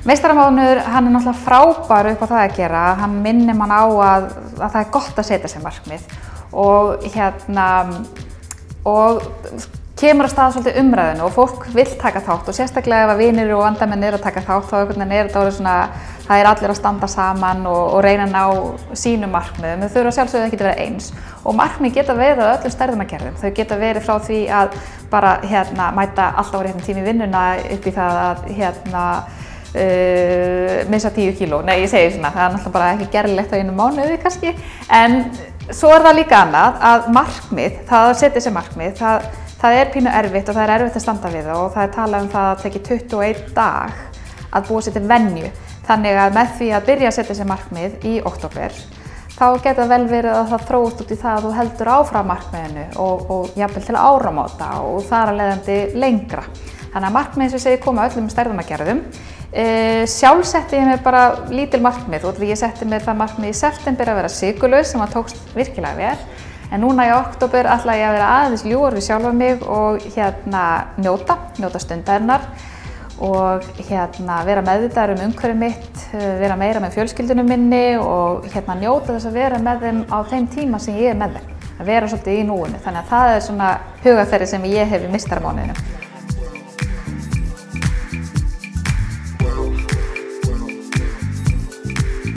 Meistaramánuður, hann náttúrulega frábær upp á það að gera, hann minnir mann á að það gott að setja sér markmið og og kemur að stað svolítið umræðinu og fólk vill taka þátt og sérstaklega ef að vinir og vandamenn að taka þátt þá þetta orðið svona, það allir að standa saman og reyna að ná sínum markmiðum. Þau þurfa sjálfsögðu ekki að vera eins og markmið geta verið á öllum stærðargerðum. Þau geta verið frá því að bara mæta alltaf á réttum tíma í vinnuna upp í það að missa 10 kíló. Nei, ég segi svona, það náttúrulega bara ekki gerlegt á einu mánuði kannski, en svo það líka annað að markmið, það að setja sér markmið, það pínu erfitt og það erfitt að standa við það og það talað um það að það teki 21 dag að búa sér til venju. Þannig að með því að byrja að setja sér markmið í október, þá geta vel verið að það þróist út í það að þú heldur áfram markmiðinu og jafnvel til áramóta og þar af leiðandi lengra. Þannig að markmið eins og ég segi koma öllum stærðargerðum. Sjálf setti ég mér bara lítil markmið og ég setti mér það markmið í september að vera sykurlaus sem að tókst virkilega vel. En núna í október ætla ég að vera aðeins ljúfari við sjálfa mig og njóta stundarinnar og vera meðvitaður umhverfið mitt, vera meira með fjölskyldunum minni og njóta þess að vera með þeim á þeim tíma sem ég með þeim. Að vera svolítið í núinu. Þannig að það svona hugarfarið sem ég hef í meistaramánuðinum.